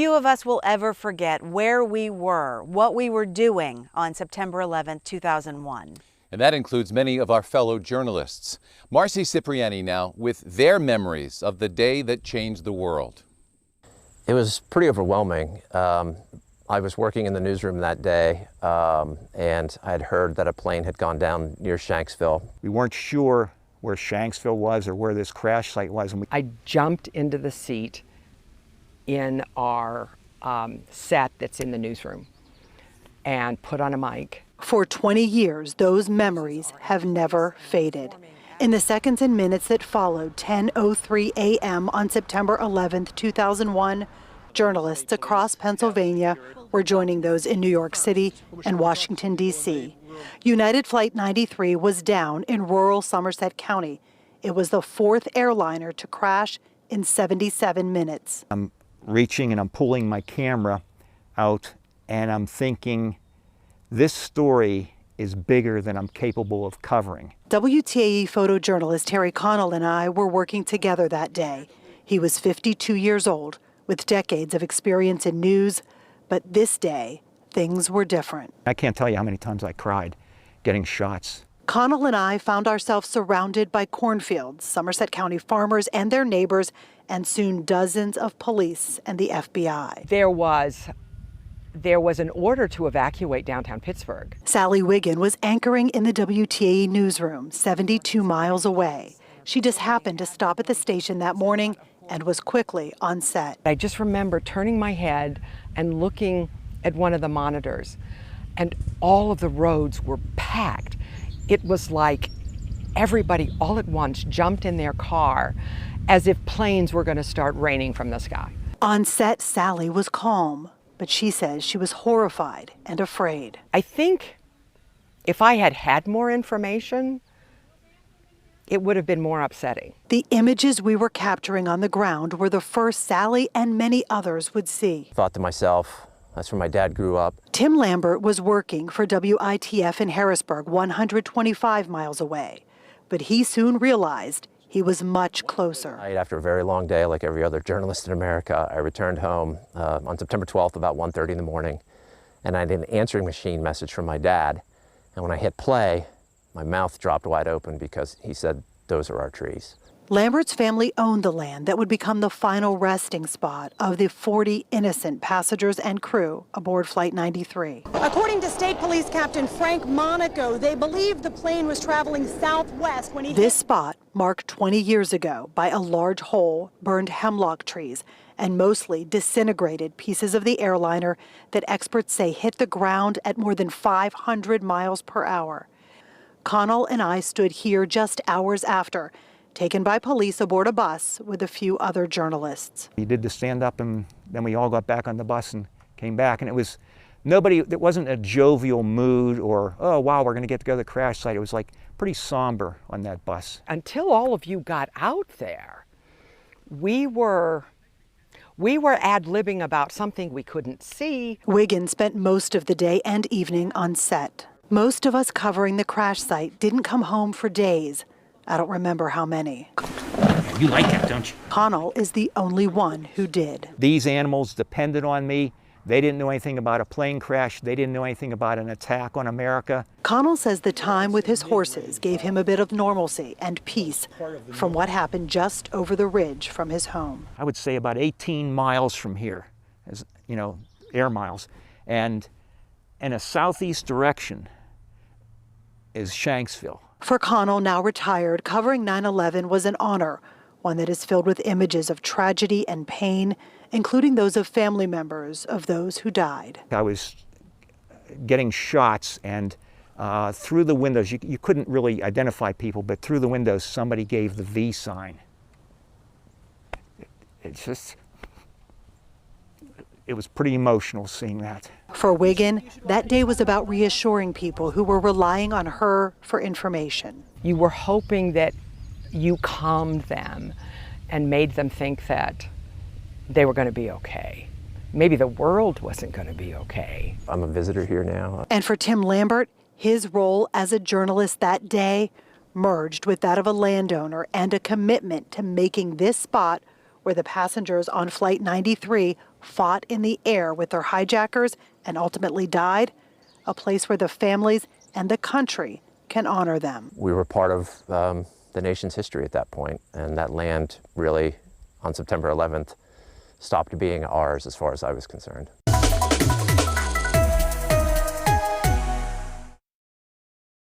Few of us will ever forget where we were, what we were doing on September 11th, 2001. And that includes many of our fellow journalists. Marcy Cipriani now with their memories of the day that changed the world. It was pretty overwhelming. I was working in the newsroom that day, and I had heard that a plane had gone down near Shanksville. We weren't sure where Shanksville was or where this crash site was. And I jumped into the seat in our set that's in the newsroom and put on a mic. For 20 years, those memories have never faded. In the seconds and minutes that followed 10:03 a.m. on September 11th, 2001, journalists across Pennsylvania were joining those in New York City and Washington, D.C. United Flight 93 was down in rural Somerset County. It was the fourth airliner to crash in 77 minutes. I'm reaching and I'm pulling my camera out and I'm thinking, this story is bigger than I'm capable of covering. WTAE photojournalist Terry Connell and I were working together that day. He was 52 years old with decades of experience in news, but this day, things were different. I can't tell you how many times I cried getting shots. Connell and I found ourselves surrounded by cornfields, Somerset County farmers and their neighbors, and soon dozens of police and the FBI. There was an order to evacuate downtown Pittsburgh. Sally Wiggin was anchoring in the WTAE newsroom, 72 miles away. She just happened to stop at the station that morning and was quickly on set. I just remember turning my head and looking at one of the monitors, and all of the roads were packed. It was like everybody all at once jumped in their car as if planes were going to start raining from the sky. On set, Sally was calm, but she says she was horrified and afraid. I think if I had had more information, it would have been more upsetting. The images we were capturing on the ground were the first Sally and many others would see. Thought to myself, that's where my dad grew up. Tim Lambert was working for WITF in Harrisburg, 125 miles away, but he soon realized he was much closer. After a very long day, like every other journalist in America, I returned home on September 12th about 1:30 in the morning, and I had an answering machine message from my dad. And when I hit play, my mouth dropped wide open because he said, "Those are our trees." Lambert's family owned the land that would become the final resting spot of the 40 innocent passengers and crew aboard Flight 93. According to State Police Captain Frank Monaco, they believe the plane was traveling southwest when This spot, marked 20 years ago by a large hole, burned hemlock trees, and mostly disintegrated pieces of the airliner that experts say hit the ground at more than 500 miles per hour. Connell and I stood here just hours after, taken by police aboard a bus with a few other journalists. He did the stand up and then we all got back on the bus and came back, and it was there wasn't a jovial mood or, oh wow, we're gonna get to go to the crash site. It was like pretty somber on that bus. Until all of you got out there, we were ad-libbing about something we couldn't see. Wiggin spent most of the day and evening on set. Most of us covering the crash site didn't come home for days. I don't remember how many. You like that, don't you? Connell is the only one who did. These animals depended on me. They didn't know anything about a plane crash. They didn't know anything about an attack on America. Connell says the time with his horses gave him a bit of normalcy and peace from what happened just over the ridge from his home. I would say about 18 miles from here, as you know, air miles. And in a southeast direction is Shanksville. For Connell, now retired, covering 9/11 was an honor, one that is filled with images of tragedy and pain, including those of family members of those who died. I was getting shots, and through the windows, you couldn't really identify people, but through the windows, somebody gave the V sign. It was pretty emotional seeing that. For Wiggin, that day was about reassuring people who were relying on her for information. You were hoping that you calmed them and made them think that they were going to be okay. Maybe the world wasn't going to be okay. I'm a visitor here now. And for Tim Lambert, his role as a journalist that day merged with that of a landowner and a commitment to making this spot where the passengers on Flight 93 fought in the air with their hijackers and ultimately died, a place where the families and the country can honor them. We were part of the nation's history at that point, and that land really, on September 11th, stopped being ours as far as I was concerned.